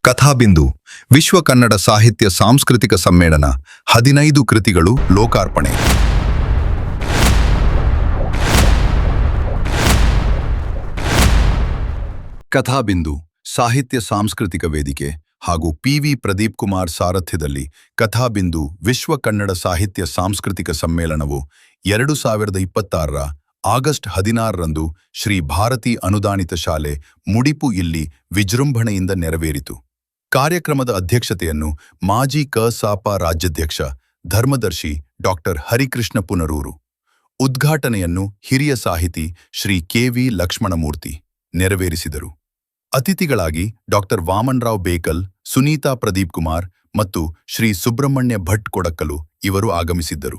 ಕಥಾಬಿಂದು ವಿಶ್ವ ಕನ್ನಡ ಸಾಹಿತ್ಯ ಸಾಂಸ್ಕೃತಿಕ ಸಮ್ಮೇಳನ 15 ಕೃತಿಗಳು ಲೋಕಾರ್ಪಣೆ. ಕಥಾಬಿಂದು ಸಾಹಿತ್ಯ ಸಾಂಸ್ಕೃತಿಕ ವೇದಿಕೆ ಹಾಗೂ ಪಿ.ವಿ. ಪ್ರದೀಪ್ ಕುಮಾರ್ ಸಾರಥ್ಯದಲ್ಲಿ ಕಥಾಬಿಂದು ವಿಶ್ವ ಕನ್ನಡ ಸಾಹಿತ್ಯ ಸಾಂಸ್ಕೃತಿಕ ಸಮ್ಮೇಳನವು 2026ರ ಆಗಸ್ಟ್ 16ರಂದು ಶ್ರೀ ಭಾರತಿ ಅನುದಾನಿತ ಶಾಲೆ ಮುಡಿಪು ಇಲ್ಲಿ ವಿಜೃಂಭಣೆಯಿಂದ ನೆರವೇರಿತು. ಕಾರ್ಯಕ್ರಮದ ಅಧ್ಯಕ್ಷತೆಯನ್ನು ಮಾಜಿ ಕ.ಸ.ಪ. ರಾಜ್ಯಾಧ್ಯಕ್ಷ ಧರ್ಮದರ್ಶಿ ಡಾಕ್ಟರ್ ಹರಿಕೃಷ್ಣ ಪುನರೂರು, ಉದ್ಘಾಟನೆಯನ್ನು ಹಿರಿಯ ಸಾಹಿತಿ ಶ್ರೀ ಕೆ.ವಿ. ಲಕ್ಷ್ಮಣಮೂರ್ತಿ ನೆರವೇರಿಸಿದರು. ಅತಿಥಿಗಳಾಗಿ ಡಾಕ್ಟರ್ ವಾಮನರಾವ್ ಬೇಕಲ್, ಸುನೀತಾ ಪ್ರದೀಪ್ ಕುಮಾರ್ ಮತ್ತು ಶ್ರೀ ಸುಬ್ರಹ್ಮಣ್ಯ ಭಟ್ ಕೊಡಕ್ಕಲು ಇವರು ಆಗಮಿಸಿದ್ದರು.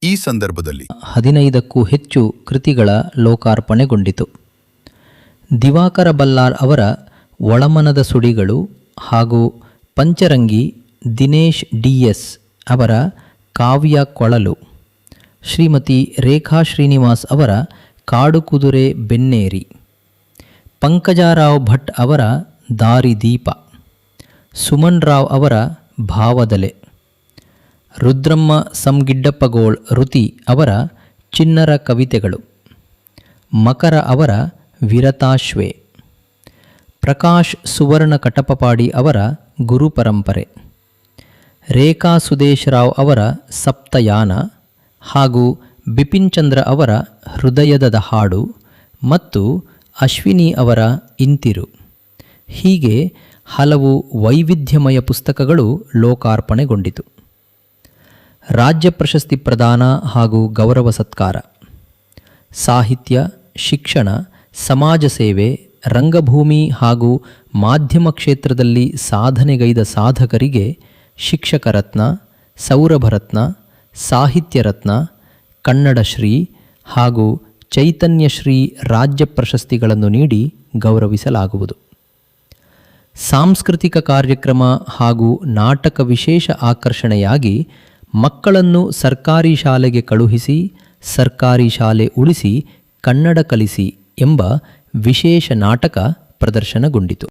ಈ ಸಂದರ್ಭದಲ್ಲಿ 15ಕ್ಕೂ ಹೆಚ್ಚು ಕೃತಿಗಳ ಲೋಕಾರ್ಪಣೆಗೊಂಡಿತು. ದಿವಾಕರ ಬಲ್ಲಾಳ್ ಅವರ ಒಳಮನದ ಸುಡಿಗಳು ಹಾಗೂ ಪಂಚರಂಗಿ ದಿನೇಶ್ ಡಿ.ಎಸ್. ಅವರ ಕಾವ್ಯ ಕೊಳಲು, ಶ್ರೀಮತಿ ರೇಖಾ ಶ್ರೀನಿವಾಸ್ ಅವರ ಕಾಡುಕುದುರೆ ಬೆನ್ನೇರಿ, ಪಂಕಜರಾವ್ ಭಟ್ ಅವರ ದಾರಿದೀಪ, ಸುಮನ್ ರಾವ್ ಅವರ ಭಾವದಲೆ, ರುದ್ರಮ್ಮ ಸಂಗಿಡ್ಡಪ್ಪಗೋಳ್ ಋತಿ ಅವರ ಚಿನ್ನರ ಕವಿತೆಗಳು, ಮಕರ ಅವರ ವಿರತಾಶ್ವೆ, ಪ್ರಕಾಶ್ ಸುವರ್ಣ ಕಟಪಪಾಡಿ ಅವರ ಗುರುಪರಂಪರೆ, ರೇಖಾ ಸುದೇಶ್ ರಾವ್ ಅವರ ಸಪ್ತಯಾನ ಹಾಗೂ ಬಿಪಿನ್ ಚಂದ್ರ ಅವರ ಹೃದಯದ ಹಾಡು ಮತ್ತು ಅಶ್ವಿನಿ ಅವರ ಇಂತಿರು. ಹೀಗೆ ಹಲವು ವೈವಿಧ್ಯಮಯ ಪುಸ್ತಕಗಳು ಲೋಕಾರ್ಪಣೆಗೊಂಡಿತು. ರಾಜ್ಯ ಪ್ರಶಸ್ತಿ ಪ್ರದಾನ ಹಾಗೂ ಗೌರವ ಸತ್ಕಾರ, ಸಾಹಿತ್ಯ, ಶಿಕ್ಷಣ, ಸಮಾಜ ಸೇವೆ, ರಂಗಭೂಮಿ ಹಾಗೂ ಮಾಧ್ಯಮ ಕ್ಷೇತ್ರದಲ್ಲಿ ಸಾಧನೆಗೈದ ಸಾಧಕರಿಗೆ ಶಿಕ್ಷಕ ರತ್ನ, ಸೌರಭ ರತ್ನ, ಸಾಹಿತ್ಯ ರತ್ನ, ಕನ್ನಡ ಶ್ರೀ ಹಾಗೂ ಚೈತನ್ಯ ಶ್ರೀ ರಾಜ್ಯ ಪ್ರಶಸ್ತಿಗಳನ್ನು ನೀಡಿ ಗೌರವಿಸಲಾಗುವುದು. ಸಾಂಸ್ಕೃತಿಕ ಕಾರ್ಯಕ್ರಮ ಹಾಗೂ ನಾಟಕ ವಿಶೇಷ ಆಕರ್ಷಣೆಯಾಗಿ ಮಕ್ಕಳನ್ನು ಸರ್ಕಾರಿ ಶಾಲೆಗೆ ಕಳುಹಿಸಿ ಸರ್ಕಾರಿ ಶಾಲೆ ಉಳಿಸಿ ಕನ್ನಡ ಕಲಿಸಿ ಎಂಬ ವಿಶೇಷ ನಾಟಕ ಪ್ರದರ್ಶನಗೊಂಡಿತು.